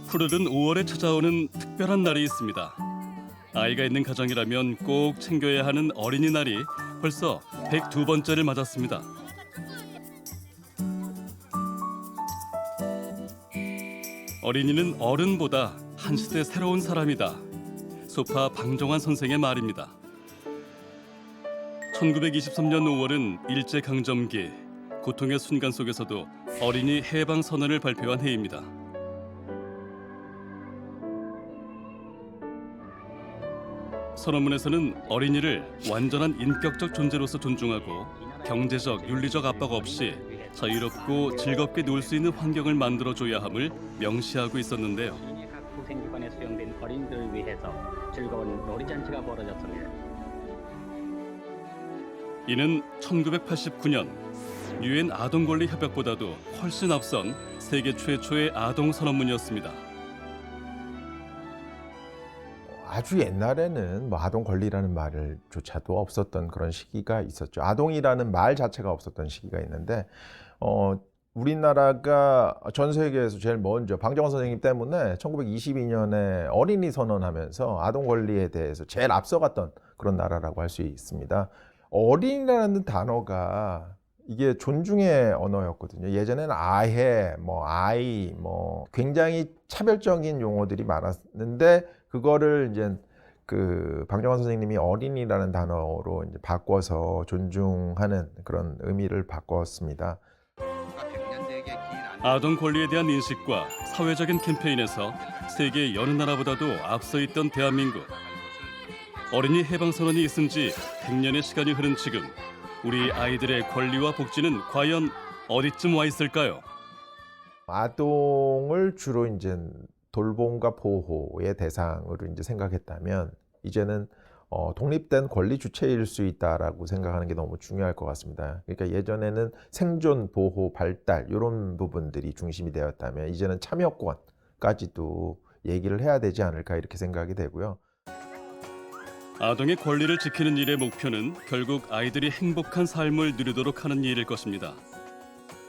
푸르른 5월에 찾아오는 특별한 날이 있습니다. 아이가 있는 가정이라면 꼭 챙겨야 하는 어린이날이 벌써 102번째를 맞았습니다. 어린이는 어른보다 한 시대 새로운 사람이다. 소파 방정환 선생의 말입니다. 1923년 5월은 일제강점기, 고통의 순간 속에서도 어린이 해방 선언을 발표한 해입니다. 선언문에서는 어린이를 완전한 인격적 존재로서 존중하고 경제적, 윤리적 압박 없이 자유롭고 즐겁게 놀 수 있는 환경을 만들어줘야 함을 명시하고 있었는데요. 각 후생기관에 수용된 어린이들을 위해서 즐거운 놀이잔치가 벌어졌습니다. 이는 1989년 유엔 아동권리 협약보다도 훨씬 앞선 세계 최초의 아동 선언문이었습니다. 아주 옛날에는 뭐 아동 권리라는 말을조차도 없었던 그런 시기가 있었죠. 아동이라는 말 자체가 없었던 시기가 있는데 우리나라가 전 세계에서 제일 먼저 방정환 선생님 때문에 1922년에 어린이 선언하면서 아동 권리에 대해서 제일 앞서갔던 그런 나라라고 할 수 있습니다. 어린이라는 단어가 이게 존중의 언어였거든요. 예전에는 아해, 아이, 굉장히 차별적인 용어들이 많았는데 그거를 이제 그 방정환 선생님이 어린이라는 단어로 이제 바꿔서 존중하는 그런 의미를 바꿨습니다. 아동 권리에 대한 인식과 사회적인 캠페인에서 세계 여느 나라보다도 앞서 있던 대한민국. 어린이 해방 선언이 있은 지 100년의 시간이 흐른 지금 우리 아이들의 권리와 복지는 과연 어디쯤 와 있을까요? 아동을 주로 이제 돌봄과 보호의 대상으로 이제 생각했다면 이제는 독립된 권리 주체일 수 있다라고 생각하는 게 너무 중요할 것 같습니다. 그러니까 예전에는 생존, 보호, 발달 이런 부분들이 중심이 되었다면 이제는 참여권까지도 얘기를 해야 되지 않을까 이렇게 생각이 되고요. 아동의 권리를 지키는 일의 목표는 결국 아이들이 행복한 삶을 누리도록 하는 일일 것입니다.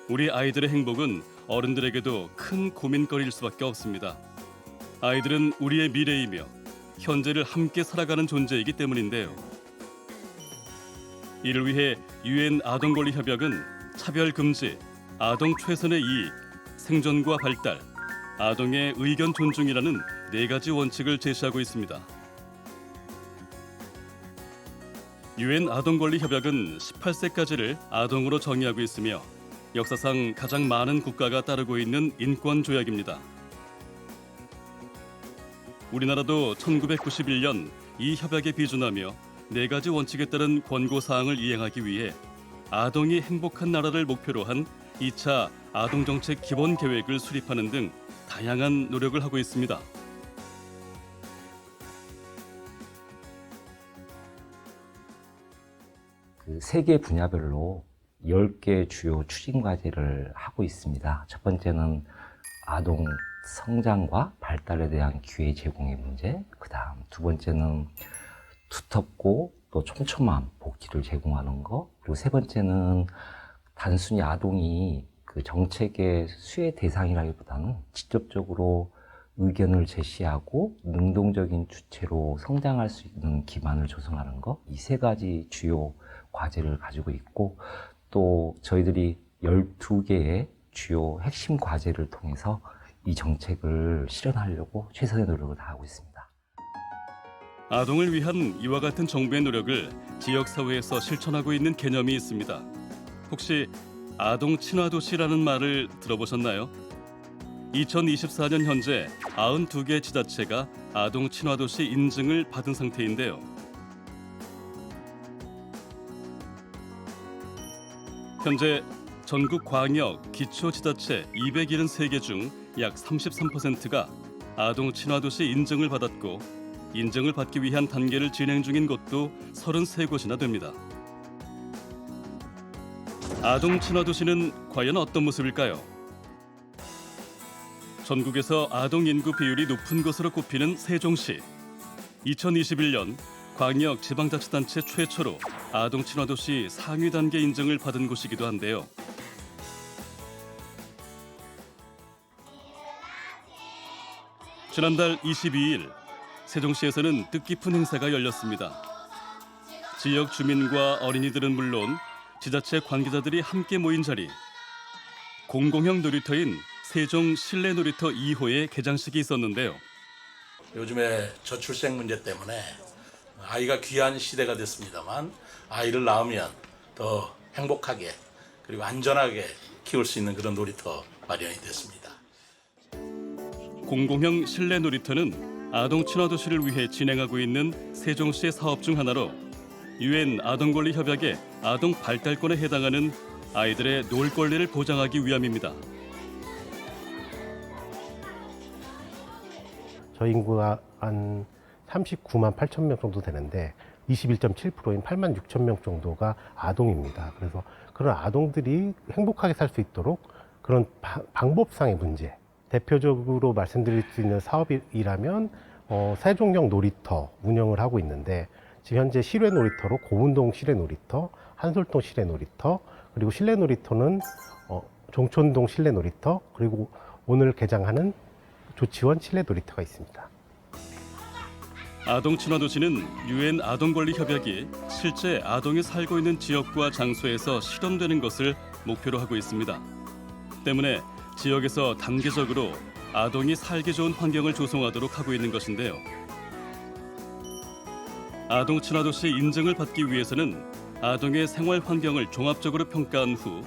우리 아이들의 행복은 어른들에게도 큰 고민거리일 수밖에 없습니다. 아이들은 우리의 미래이며 현재를 함께 살아가는 존재이기 때문인데요. 이를 위해 유엔 아동권리 협약은 차별 금지, 아동 최선의 이익, 생존과 발달, 아동의 의견 존중이라는 4가지 원칙을 제시하고 있습니다. 유엔 아동권리 협약은 18세까지를 아동으로 정의하고 있으며 역사상 가장 많은 국가가 따르고 있는 인권 조약입니다. 우리나라도 1991년 이 협약에 비준하며 4가지 원칙에 따른 권고사항을 이행하기 위해 아동이 행복한 나라를 목표로 한 2차 아동정책 기본계획을 수립하는 등 다양한 노력을 하고 있습니다. 그 3개 분야별로 10개 주요 추진 과제를 하고 있습니다. 첫 번째는 아동 성장과 발달에 대한 기회 제공의 문제, 그다음 두 번째는 두텁고 또 촘촘한 복지를 제공하는 거, 그리고 세 번째는 단순히 아동이 그 정책의 수혜 대상이라기보다는 직접적으로 의견을 제시하고 능동적인 주체로 성장할 수 있는 기반을 조성하는 거, 이 3가지 주요 과제를 가지고 있고, 또 저희들이 12개의 주요 핵심 과제를 통해서 이 정책을 실현하려고 최선의 노력을 다하고 있습니다. 아동을 위한 이와 같은 정부의 노력을 지역사회에서 실천하고 있는 개념이 있습니다. 혹시 아동 친화도시라는 말을 들어보셨나요? 2024년 현재 92개 지자체가 아동 친화도시 인증을 받은 상태인데요. 현재 전국 광역, 기초지자체 273개 중 약 33%가 아동 친화도시 인증을 받았고 인증을 받기 위한 단계를 진행 중인 곳도 33곳이나 됩니다. 아동 친화도시는 과연 어떤 모습일까요? 전국에서 아동 인구 비율이 높은 곳으로 꼽히는 세종시. 2021년 광역 지방자치단체 최초로 아동 친화도시 상위 단계 인증을 받은 곳이기도 한데요. 지난달 22일 세종시에서는 뜻깊은 행사가 열렸습니다. 지역 주민과 어린이들은 물론 지자체 관계자들이 함께 모인 자리, 공공형 놀이터인 세종 실내 놀이터 2호의 개장식이 있었는데요. 요즘에 저출생 문제 때문에 아이가 귀한 시대가 됐습니다만 아이를 낳으면 더 행복하게 그리고 안전하게 키울 수 있는 그런 놀이터 마련이 됐습니다. 공공형 실내 놀이터는 아동 친화 도시를 위해 진행하고 있는 세종시의 사업 중 하나로 UN 아동권리 협약의 아동 발달권에 해당하는 아이들의 놀 권리를 보장하기 위함입니다. 저희 인구가 한 39만 8천 명 정도 되는데 21.7%인 8만 6천 명 정도가 아동입니다. 그래서 그런 아동들이 행복하게 살 수 있도록 그런 방법상의 문제, 대표적으로 말씀드릴 수 있는 사업이라면 세종형 놀이터 운영을 하고 있는데 지금 현재 실외 놀이터로 고운동 실외 놀이터, 한솔동 실외 놀이터, 그리고 실내 놀이터는 종촌동 실내 놀이터, 그리고 오늘 개장하는 조치원 실내 놀이터가 있습니다. 아동 친화 도시는 UN 아동권리 협약이 실제 아동이 살고 있는 지역과 장소에서 실현되는 것을 목표로 하고 있습니다. 때문에 지역에서 단계적으로 아동이 살기 좋은 환경을 조성하도록 하고 있는 것인데요. 아동 친화 도시 인증을 받기 위해서는 아동의 생활 환경을 종합적으로 평가한 후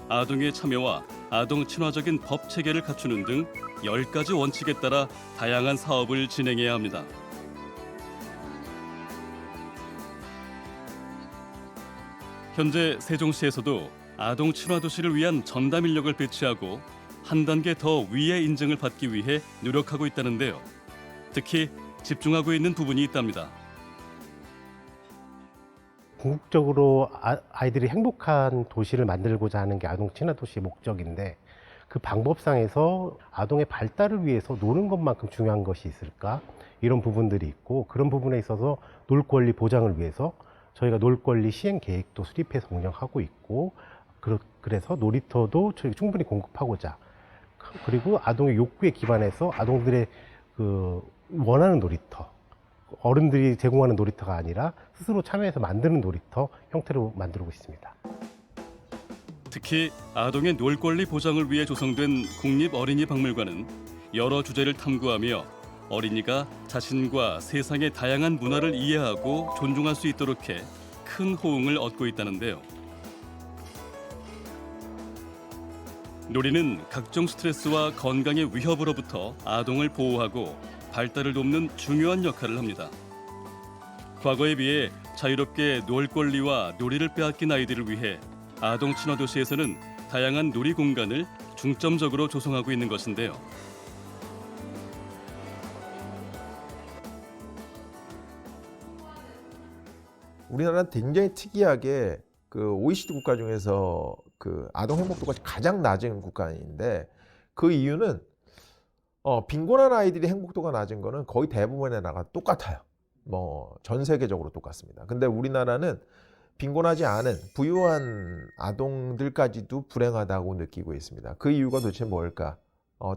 아동의 참여와 아동 친화적인 법 체계를 갖추는 등 10가지 원칙에 따라 다양한 사업을 진행해야 합니다. 현재 세종시에서도 아동 친화 도시를 위한 전담 인력을 배치하고 한 단계 더 위의 인증을 받기 위해 노력하고 있다는데요. 특히 집중하고 있는 부분이 있답니다. 궁극적으로 아이들이 행복한 도시를 만들고자 하는 게 아동 친화 도시의 목적인데 그 방법상에서 아동의 발달을 위해서 노는 것만큼 중요한 것이 있을까? 이런 부분들이 있고 그런 부분에 있어서 놀 권리 보장을 위해서 저희가 놀 권리 시행 계획도 수립해서 운영하고 있고 그래서 놀이터도 저희가 충분히 공급하고자 그리고 아동의 욕구에 기반해서 아동들의 그 원하는 놀이터 어른들이 제공하는 놀이터가 아니라 스스로 참여해서 만드는 놀이터 형태로 만들고 있습니다. 특히 아동의 놀 권리 보장을 위해 조성된 국립어린이박물관은 여러 주제를 탐구하며 어린이가 자신과 세상의 다양한 문화를 이해하고 존중할 수 있도록 해 큰 호응을 얻고 있다는데요. 놀이는 각종 스트레스와 건강의 위협으로부터 아동을 보호하고 발달을 돕는 중요한 역할을 합니다. 과거에 비해 자유롭게 놀 권리와 놀이를 빼앗긴 아이들을 위해 아동 친화 도시에서는 다양한 놀이 공간을 중점적으로 조성하고 있는 것인데요. 우리나라는 굉장히 특이하게 그 OECD 국가 중에서 그 아동 행복도가 가장 낮은 국가인데 그 이유는 빈곤한 아이들이 행복도가 낮은 거는 거의 대부분의 나라가 똑같아요. 뭐 전 세계적으로 똑같습니다. 근데 우리나라는 빈곤하지 않은 부유한 아동들까지도 불행하다고 느끼고 있습니다. 그 이유가 도대체 뭘까?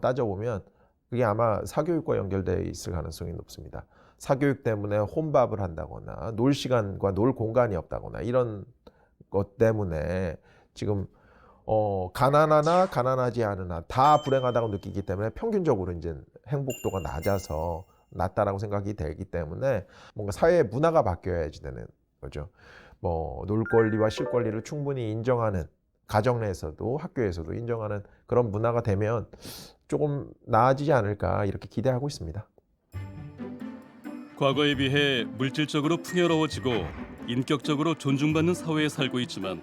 따져보면 그게 아마 사교육과 연결되어 있을 가능성이 높습니다. 사교육 때문에 혼밥을 한다거나 놀 시간과 놀 공간이 없다거나 이런 것 때문에 지금 가난하나 가난하지 않으나 다 불행하다고 느끼기 때문에 평균적으로 이제 행복도가 낮다라고 생각이 되기 때문에 뭔가 사회의 문화가 바뀌어야지 되는 거죠. 뭐 놀 권리와 쉴 권리를 충분히 인정하는 가정 내에서도 학교에서도 인정하는 그런 문화가 되면 조금 나아지지 않을까 이렇게 기대하고 있습니다. 과거에 비해 물질적으로 풍요로워지고 인격적으로 존중받는 사회에 살고 있지만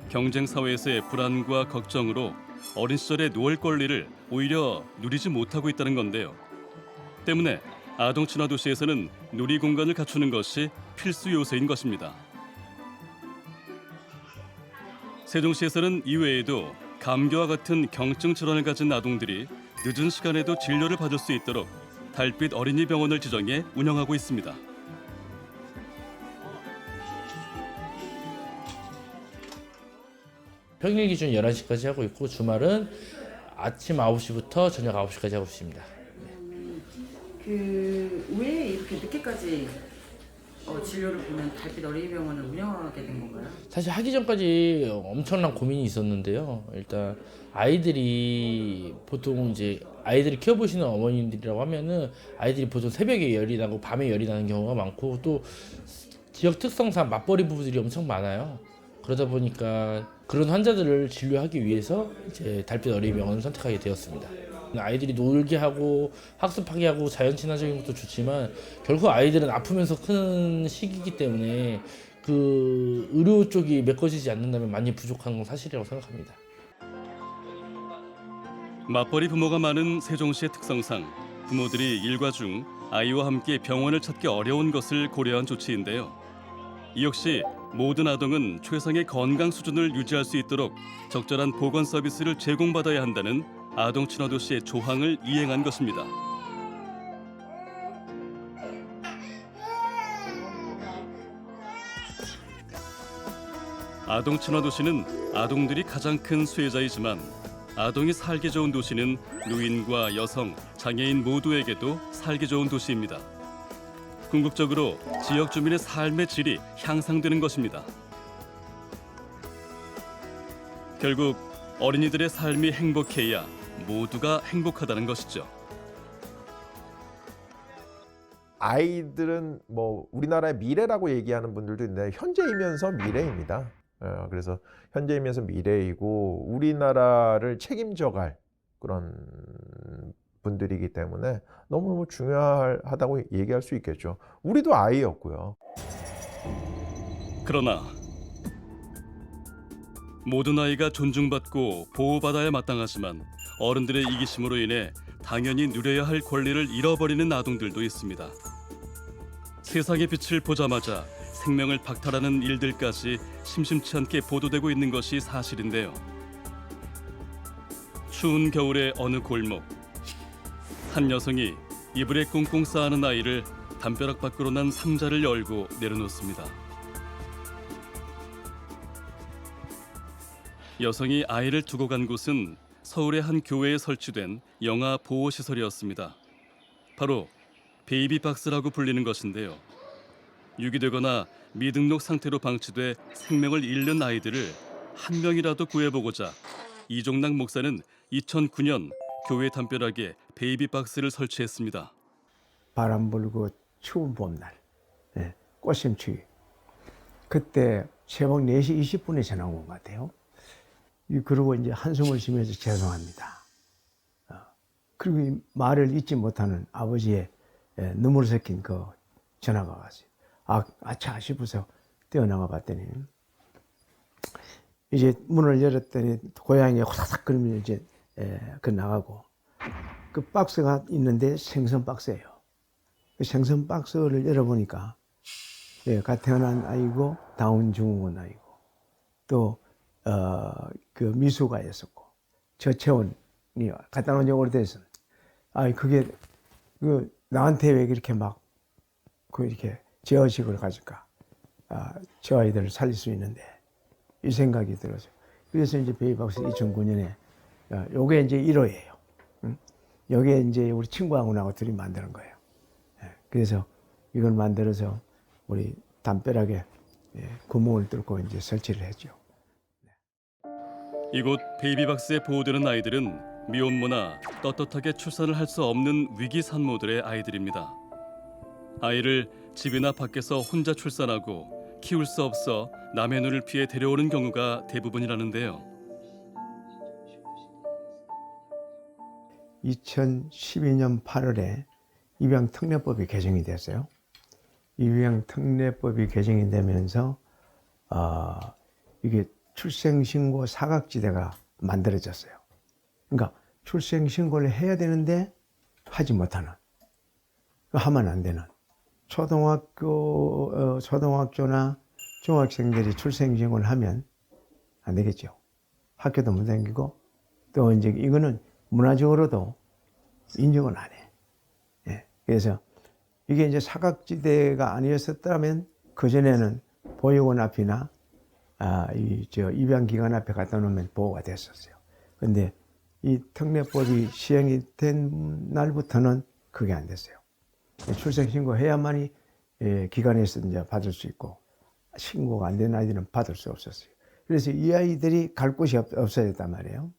경쟁 사회에서의 불안과 걱정으로 어린 시절의 놀 권리를 오히려 누리지 못하고 있다는 건데요. 때문에 아동 친화 도시에서는 놀이 공간을 갖추는 것이 필수 요소인 것입니다. 세종시에서는 이외에도 감기와 같은 경증 질환을 가진 아동들이 늦은 시간에도 진료를 받을 수 있도록 달빛 어린이병원을 지정해 운영하고 있습니다. 평일 기준 11시까지 하고 있고 주말은 아침 9시부터 저녁 9시까지 하고 있습니다. 왜 이렇게 늦게까지 진료를 보는 달빛 어린이병원을 운영하게 된 건가요? 사실 하기 전까지 엄청난 고민이 있었는데요. 일단 아이들이 보통 이제 아이들을 키워보시는 어머님들이라고 하면은 아이들이 보통 새벽에 열이 나고 밤에 열이 나는 경우가 많고 또 지역 특성상 맞벌이 부부들이 엄청 많아요. 그러다 보니까 그런 환자들을 진료하기 위해서 이제 달빛 어린이병원을 선택하게 되었습니다. 아이들이 놀게 하고 학습하게 하고 자연 친화적인 것도 좋지만 결국 아이들은 아프면서 크는 시기이기 때문에 그 의료 쪽이 메꿔지지 않는다면 많이 부족한 건 사실이라고 생각합니다. 맞벌이 부모가 많은 세종시의 특성상 부모들이 일과 중 아이와 함께 병원을 찾기 어려운 것을 고려한 조치인데요. 이 역시 모든 아동은 최상의 건강 수준을 유지할 수 있도록 적절한 보건 서비스를 제공받아야 한다는 아동 친화 도시의 조항을 이행한 것입니다. 아동 친화 도시는 아동들이 가장 큰 수혜자이지만 아동이 살기 좋은 도시는 노인과 여성, 장애인 모두에게도 살기 좋은 도시입니다. 궁극적으로 지역 주민의 삶의 질이 향상되는 것입니다. 결국 어린이들의 삶이 행복해야 모두가 행복하다는 것이죠. 아이들은 뭐 우리나라의 미래라고 얘기하는 분들도 있는데 현재이면서 미래입니다. 그래서 현재이면서 미래이고 우리나라를 책임져갈 그런 분들이기 때문에 너무너무 중요하다고 얘기할 수 있겠죠. 우리도 아이였고요. 그러나 모든 아이가 존중받고 보호받아야 마땅하지만 어른들의 이기심으로 인해 당연히 누려야 할 권리를 잃어버리는 아동들도 있습니다. 세상의 빛을 보자마자 생명을 박탈하는 일들까지 심심치 않게 보도되고 있는 것이 사실인데요. 추운 겨울의 어느 골목, 한 여성이 이불에 꽁꽁 싸안은 아이를 담벼락 밖으로 난 상자를 열고 내려놓습니다. 여성이 아이를 두고 간 곳은 서울의 한 교회에 설치된 영아 보호시설이었습니다. 바로 베이비박스라고 불리는 것인데요. 유기되거나 미등록 상태로 방치돼 생명을 잃는 아이들을 한 명이라도 구해보고자 이종락 목사는 2009년 교회 담벼락에 베이비박스를 설치했습니다. 바람 불고 추운 봄날, 꽃샘추위. 그때 새벽 4시 20분에 전화 온 것 같아요. 그러고 이제 한숨을 쉬면서 죄송합니다. 그리고 이 말을 잊지 못하는 아버지의 눈물 섞인 그 전화가 왔어요. 아차 싶어서 뛰어나가 봤더니 이제 문을 열었더니 고양이가 호사삭 거리면서 이제 그 나가고 그 박스가 있는데 생선 박스예요. 그 생선 박스를 열어보니까 갓 태어난 아이고 다운 증후군 아이고 또 그 미수가 있었고 저체온이 갖다 놓은 지 오래돼서 그게 나한테 왜 이렇게 막 이렇게 제어식을 가질까? 저 아이들을 살릴 수 있는데 이 생각이 들어서 그래서 이제 베이비박스 2009년에 요게 이제 1호예요. 여기에 이제 우리 친구하고 나하고 둘이 만드는 거예요. 그래서 이걸 만들어서 우리 담벼락에 구멍을 뚫고 이제 설치를 했죠. 이곳 베이비박스에 보호되는 아이들은 미혼모나 떳떳하게 출산을 할 수 없는 위기 산모들의 아이들입니다. 아이를 집이나 밖에서 혼자 출산하고 키울 수 없어 남의 눈을 피해 데려오는 경우가 대부분이라는데요. 2012년 8월에 입양특례법이 개정이 됐어요. 입양특례법이 개정이 되면서 이게 출생신고 사각지대가 만들어졌어요. 그러니까 출생신고를 해야 되는데 하지 못하는, 하면 안 되는 초등학교나 중학생들이 출생신고를 하면 안 되겠죠. 학교도 못 다니고 또 이제 이거는 문화적으로도 인정을 안 해. 그래서 이게 이제 사각지대가 아니었었다면 그전에는 보육원 앞이나 입양기관 앞에 갖다 놓으면 보호가 됐었어요. 근데 이 특례법이 시행이 된 날부터는 그게 안 됐어요. 출생 신고해야만이 기관에서 이제 받을 수 있고 신고가 안 된 아이들은 받을 수 없었어요. 그래서 이 아이들이 갈 곳이 없어야 됐단 말이에요.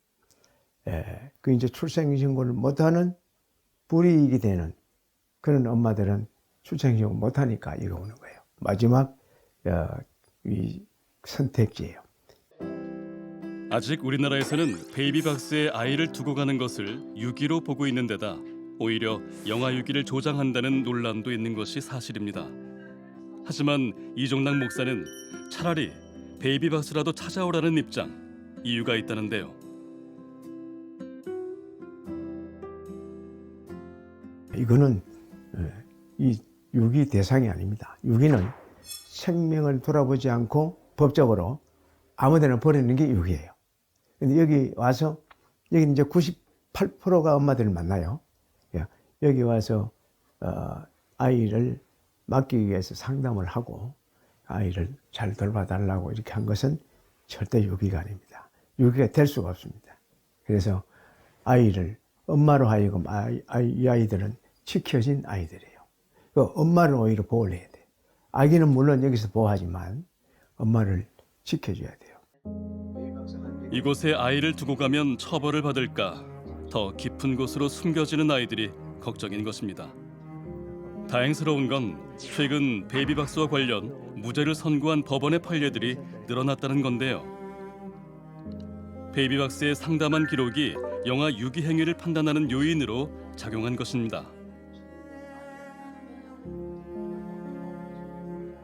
그 이제 출생 신고를 못하는 불이익이 되는 그런 엄마들은 출생 신고 못하니까 이거 오는 거예요. 마지막 이 선택지예요. 아직 우리나라에서는 베이비박스에 아이를 두고 가는 것을 유기로 보고 있는 데다 오히려 영아 유기를 조장한다는 논란도 있는 것이 사실입니다. 하지만 이종락 목사는 차라리 베이비박스라도 찾아오라는 입장, 이유가 있다는데요. 이거는 이 유기 대상이 아닙니다. 유기는 생명을 돌아보지 않고 법적으로 아무데나 버리는 게 유기예요. 근데 여기 와서 여기 이제 98%가 엄마들을 만나요. 여기 와서 아이를 맡기기 위해서 상담을 하고 아이를 잘 돌봐달라고 이렇게 한 것은 절대 유기가 아닙니다. 유기가 될 수가 없습니다. 그래서 아이를 엄마로 하여금 이 아이들은 지켜진 아이들이에요. 그 엄마를 오히려 보호를 해야 돼요. 아기는 물론 여기서 보호하지만 엄마를 지켜줘야 돼요. 이곳에 아이를 두고 가면 처벌을 받을까 더 깊은 곳으로 숨겨지는 아이들이 걱정인 것입니다. 다행스러운 건 최근 베이비박스와 관련 무죄를 선고한 법원의 판례들이 늘어났다는 건데요. 베이비박스의 상담한 기록이 영아 유기 행위를 판단하는 요인으로 작용한 것입니다.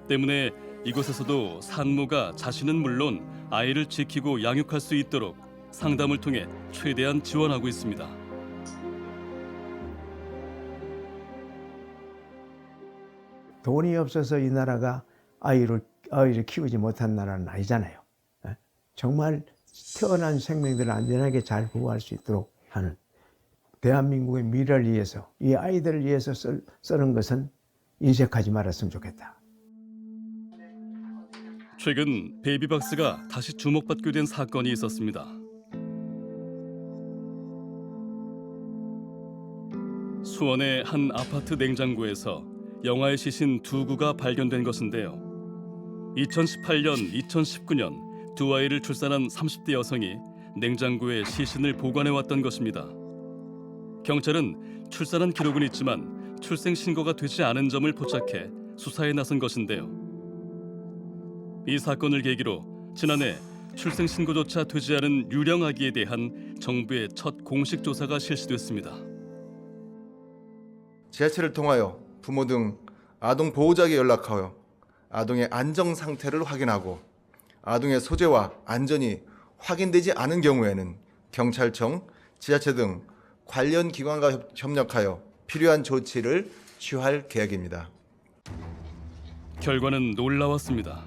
때문에 이곳에서도 산모가 자신은 물론 아이를 지키고 양육할 수 있도록 상담을 통해 최대한 지원하고 있습니다. 돈이 없어서 이 나라가 아이를 키우지 못한 나라는 아니잖아요. 정말 태어난 생명들을 안전하게 잘 보호할 수 있도록 하는 대한민국의 미래를 위해서 이 아이들을 위해서 쓰는 것은 인색하지 말았으면 좋겠다. 최근 베이비박스가 다시 주목받게 된 사건이 있었습니다. 수원의 한 아파트 냉장고에서 영아의 시신 2구가 발견된 것인데요. 2018년, 2019년 두 아이를 출산한 30대 여성이 냉장고에 시신을 보관해왔던 것입니다. 경찰은 출산한 기록은 있지만 출생 신고가 되지 않은 점을 포착해 수사에 나선 것인데요. 이 사건을 계기로 지난해 출생 신고조차 되지 않은 유령 아기에 대한 정부의 첫 공식 조사가 실시됐습니다. 지자체를 통하여 부모 등 아동 보호자에게 연락하여 아동의 안정 상태를 확인하고 아동의 소재와 안전이 확인되지 않은 경우에는 경찰청, 지자체 등 관련 기관과 협력하여 필요한 조치를 취할 계획입니다. 결과는 놀라웠습니다.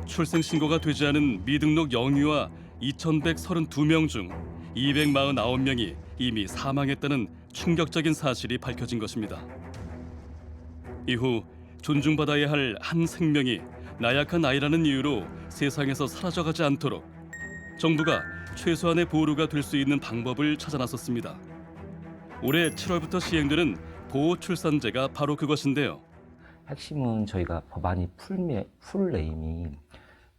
출생 신고가 되지 않은 미등록 영유아 2,132명 중 249명이 이미 사망했다는 충격적인 사실이 밝혀진 것입니다. 이후 존중받아야 할 한 생명이 나약한 아이라는 이유로 세상에서 사라져가지 않도록 정부가 최소한의 보루가 될 수 있는 방법을 찾아 나섰습니다. 올해 7월부터 시행되는 보호출산제가 바로 그것인데요. 핵심은 저희가 법안이 풀네임이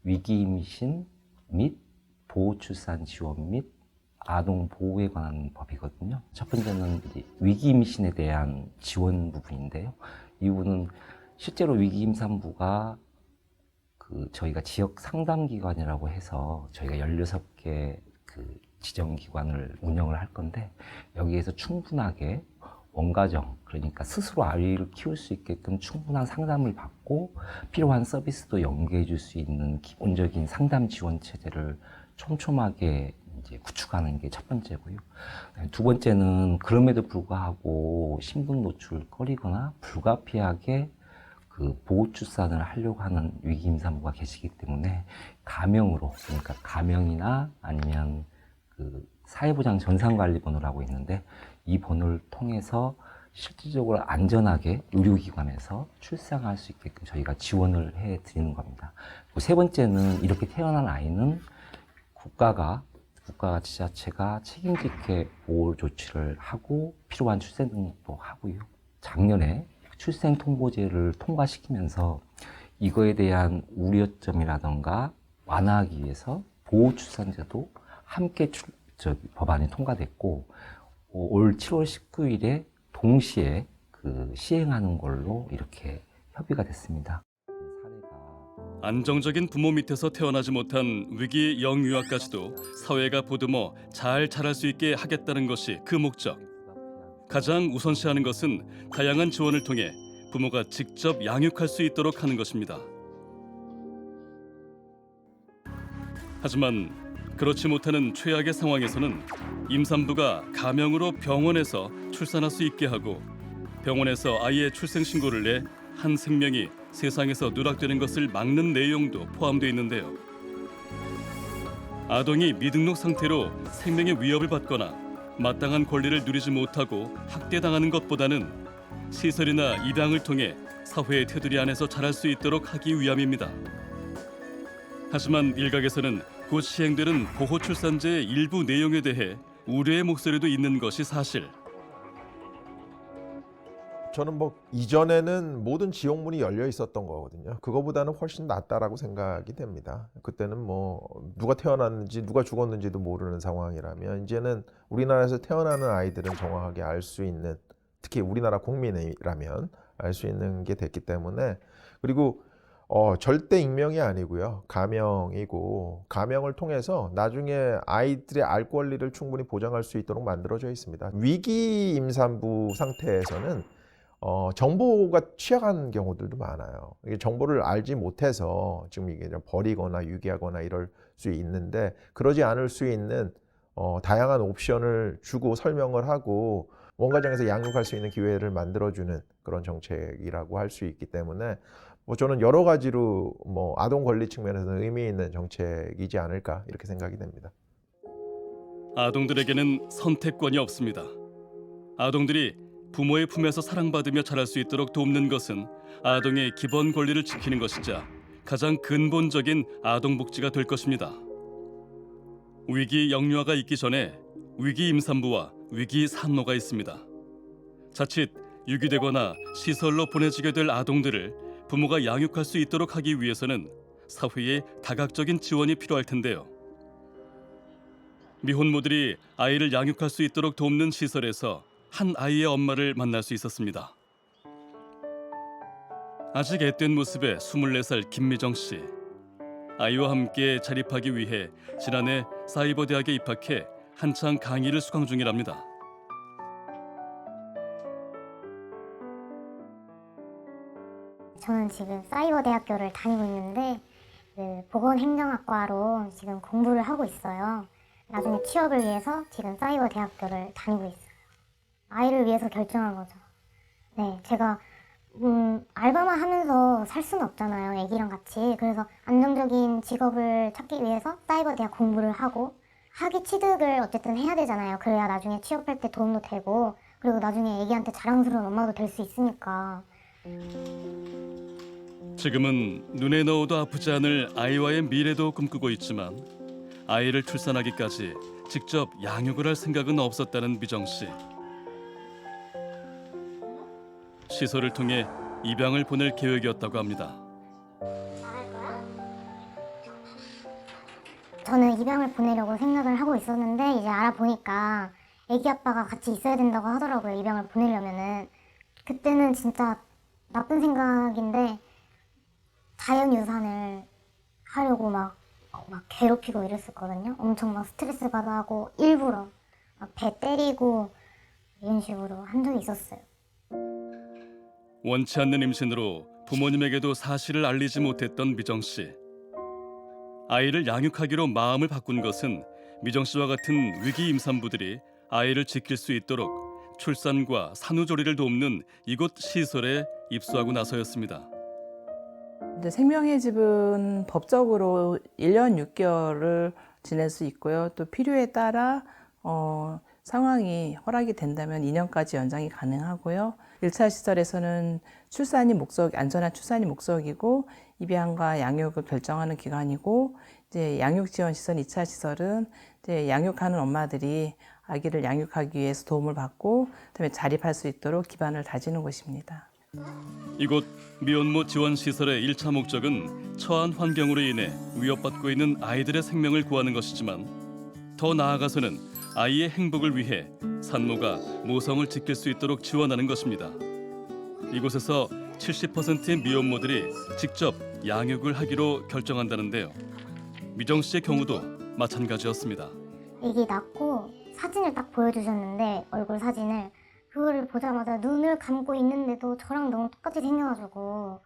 위기임신 및 보호출산 지원 및 아동 보호에 관한 법이거든요. 첫 번째는 위기임신에 대한 지원 부분인데요. 이 부분은 실제로 위기임산부가 저희가 지역 상담기관이라고 해서 저희가 16개 지정기관을 운영을 할 건데 여기에서 충분하게 원가정, 그러니까 스스로 아이를 키울 수 있게끔 충분한 상담을 받고 필요한 서비스도 연계해 줄 수 있는 기본적인 상담 지원 체제를 촘촘하게 이제 구축하는 게 첫 번째고요. 두 번째는 그럼에도 불구하고 신분 노출 꺼리거나 불가피하게 보호 출산을 하려고 하는 위기 임산부가 계시기 때문에 가명으로, 그러니까 가명이나 아니면 사회보장 전산관리번호라고 있는데 이 번호를 통해서 실질적으로 안전하게 의료기관에서 출산할 수 있게끔 저희가 지원을 해드리는 겁니다. 그리고 세 번째는 이렇게 태어난 아이는 국가가 지자체가 책임지게 보호 조치를 하고 필요한 출생 등록도 하고요. 작년에 출생 통보제를 통과시키면서 이거에 대한 우려점이라던가 완화하기 위해서 보호출산제도 함께 법안이 통과됐고 올 7월 19일에 동시에 시행하는 걸로 이렇게 협의가 됐습니다. 안정적인 부모 밑에서 태어나지 못한 위기 영유아까지도 사회가 보듬어 잘 자랄 수 있게 하겠다는 것이 그 목적. 가장 우선시하는 것은 다양한 지원을 통해 부모가 직접 양육할 수 있도록 하는 것입니다. 하지만 그렇지 못하는 최악의 상황에서는 임산부가 가명으로 병원에서 출산할 수 있게 하고 병원에서 아이의 출생 신고를 내 한 생명이 세상에서 누락되는 것을 막는 내용도 포함되어 있는데요. 아동이 미등록 상태로 생명의 위협을 받거나 마땅한 권리를 누리지 못하고 학대당하는 것보다는 시설이나 입양을 통해 사회의 테두리 안에서 자랄 수 있도록 하기 위함입니다. 하지만 일각에서는 곧 시행되는 보호출산제의 일부 내용에 대해 우려의 목소리도 있는 것이 사실. 저는 이전에는 모든 지옥문이 열려 있었던 거거든요. 그거보다는 훨씬 낫다라고 생각이 됩니다. 그때는 누가 태어났는지 누가 죽었는지도 모르는 상황이라면 이제는 우리나라에서 태어나는 아이들은 정확하게 알 수 있는, 특히 우리나라 국민이라면 알 수 있는 게 됐기 때문에, 그리고 절대 익명이 아니고요. 가명이고, 가명을 통해서 나중에 아이들의 알 권리를 충분히 보장할 수 있도록 만들어져 있습니다. 위기 임산부 상태에서는 정보가 취약한 경우들도 많아요. 이게 정보를 알지 못해서 지금 이게 버리거나 유기하거나 이럴 수 있는데, 그러지 않을 수 있는 다양한 옵션을 주고 설명을 하고 원가정에서 양육할 수 있는 기회를 만들어주는 그런 정책이라고 할 수 있기 때문에 저는 여러 가지로 아동 권리 측면에서는 의미 있는 정책이지 않을까 이렇게 생각이 됩니다. 아동들에게는 선택권이 없습니다. 아동들이 부모의 품에서 사랑받으며 자랄 수 있도록 돕는 것은 아동의 기본 권리를 지키는 것이자 가장 근본적인 아동 복지가 될 것입니다. 위기 영유아가 있기 전에 위기 임산부와 위기 산모가 있습니다. 자칫 유기되거나 시설로 보내지게 될 아동들을 부모가 양육할 수 있도록 하기 위해서는 사회의 다각적인 지원이 필요할 텐데요. 미혼모들이 아이를 양육할 수 있도록 돕는 시설에서 한 아이의 엄마를 만날 수 있었습니다. 아직 앳된 모습의 24살 김미정 씨. 아이와 함께 자립하기 위해 지난해 사이버대학에 입학해 한창 강의를 수강 중이랍니다. 저는 지금 사이버대학교를 다니고 있는데 보건행정학과로 지금 공부를 하고 있어요. 나중에 취업을 위해서 지금 사이버대학교를 다니고 있어요. 아이를 위해서 결정한 거죠. 네, 제가 알바만 하면서 살 수는 없잖아요, 애기랑 같이. 그래서 안정적인 직업을 찾기 위해서 사이버대학 공부를 하고 학위 취득을 어쨌든 해야 되잖아요. 그래야 나중에 취업할 때 도움도 되고, 그리고 나중에 애기한테 자랑스러운 엄마도 될 수 있으니까. 지금은 눈에 넣어도 아프지 않을 아이와의 미래도 꿈꾸고 있지만 아이를 출산하기까지 직접 양육을 할 생각은 없었다는 미정 씨. 시설을 통해 입양을 보낼 계획이었다고 합니다. 저는 입양을 보내려고 생각을 하고 있었는데 이제 알아보니까 애기 아빠가 같이 있어야 된다고 하더라고요. 입양을 보내려면은. 그때는 진짜 나쁜 생각인데 자연유산을 하려고 막 괴롭히고 이랬었거든요. 엄청 막 스트레스 받아 하고 일부러 막 배 때리고 이런 식으로 한 적이 있었어요. 원치 않는 임신으로 부모님에게도 사실을 알리지 못했던 미정 씨. 아이를 양육하기로 마음을 바꾼 것은 미정 씨와 같은 위기 임산부들이 아이를 지킬 수 있도록 출산과 산후조리를 돕는 이곳 시설에 입소하고 나서였습니다. 생명의 집은 법적으로 1년 6개월을 지낼 수 있고요. 또 필요에 따라 상황이 허락이 된다면 2년까지 연장이 가능하고요. 1차 시설에서는 안전한 출산이 목적이고 입양과 양육을 결정하는 기관이고, 이제 양육지원시설 2차 시설은 이제 양육하는 엄마들이 아기를 양육하기 위해서 도움을 받고 그다음에 자립할 수 있도록 기반을 다지는 곳입니다. 이곳 미혼모 지원 시설의 1차 목적은 처한 환경으로 인해 위협받고 있는 아이들의 생명을 구하는 것이지만 더 나아가서는 아이의 행복을 위해 산모가 모성을 지킬 수 있도록 지원하는 것입니다. 이곳에서 70%의 미혼모들이 직접 양육을 하기로 결정한다는데요. 미정 씨의 경우도 마찬가지였습니다. 아기 낳고 사진을 딱 보여주셨는데 얼굴 사진을 그거를 보자마자 눈을 감고 있는데도 저랑 너무 똑같이 생겨가지고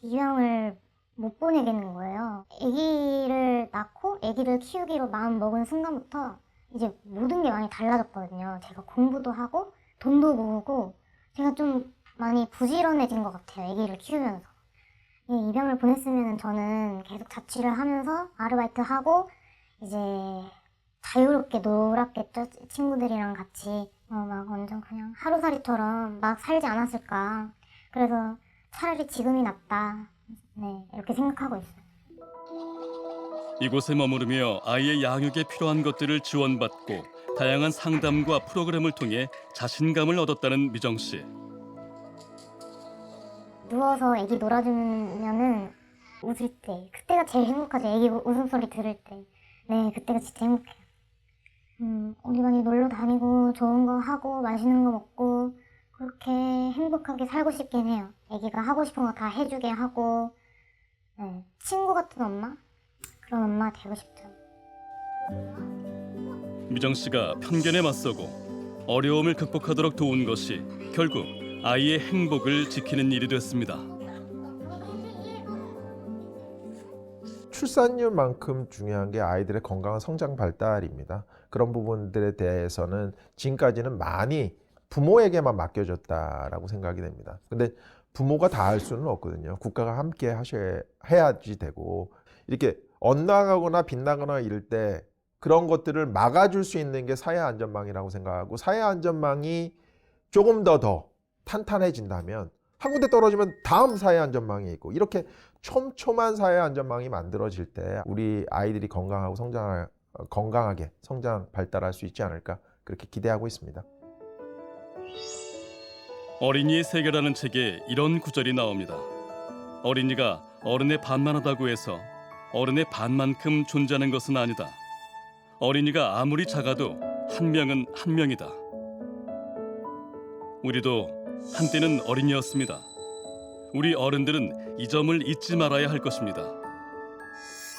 입양을 못 보내겠는 거예요. 아기를 낳고 아기를 키우기로 마음 먹은 순간부터 이제 모든 게 많이 달라졌거든요. 제가 공부도 하고 돈도 모으고 제가 좀 많이 부지런해진 것 같아요. 아기를 키우면서. 이 입양을 보냈으면 저는 계속 자취를 하면서 아르바이트 하고 이제 자유롭게 놀았겠죠. 친구들이랑 같이 막 완전 그냥 하루살이처럼 막 살지 않았을까. 그래서 차라리 지금이 낫다. 네, 이렇게 생각하고 있어요. 이곳에 머무르며 아이의 양육에 필요한 것들을 지원받고 다양한 상담과 프로그램을 통해 자신감을 얻었다는 미정 씨. 누워서 애기 놀아주면은 웃을 때 그때가 제일 행복하죠. 애기 웃음소리 들을 때. 네, 그때가 진짜 행복해요. 어디 많이 놀러 다니고 좋은 거 하고 맛있는 거 먹고 그렇게 행복하게 살고 싶긴 해요. 애기가 하고 싶은 거 다 해주게 하고 네, 친구 같은 엄마? 그런 엄마 되고 싶죠. 미정 씨가 편견에 맞서고 어려움을 극복하도록 도운 것이 결국 아이의 행복을 지키는 일이 됐습니다. 출산율만큼 중요한 게 아이들의 건강한 성장 발달입니다. 그런 부분들에 대해서는 지금까지는 많이 부모에게만 맡겨졌다라고 생각이 됩니다. 근데 부모가 다 할 수는 없거든요. 국가가 함께 해야지 되고 이렇게 엇나가거나 빗나가거나 이럴 때 그런 것들을 막아줄 수 있는 게 사회 안전망이라고 생각하고 사회 안전망이 조금 더 탄탄해진다면 한 군데 떨어지면 다음 사회 안전망이 있고 이렇게 촘촘한 사회 안전망이 만들어질 때 우리 아이들이 건강하게 성장 발달할 수 있지 않을까 그렇게 기대하고 있습니다. 어린이의 세계라는 책에 이런 구절이 나옵니다. 어린이가 어른의 반만하다고 해서 어른의 반만큼 존재하는 것은 아니다. 어린이가 아무리 작아도 한 명은 한 명이다. 우리도 한때는 어린이였습니다. 우리 어른들은 이 점을 잊지 말아야 할 것입니다.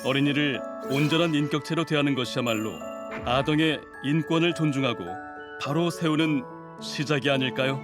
어린이를 온전한 인격체로 대하는 것이야말로 아동의 인권을 존중하고 바로 세우는 시작이 아닐까요?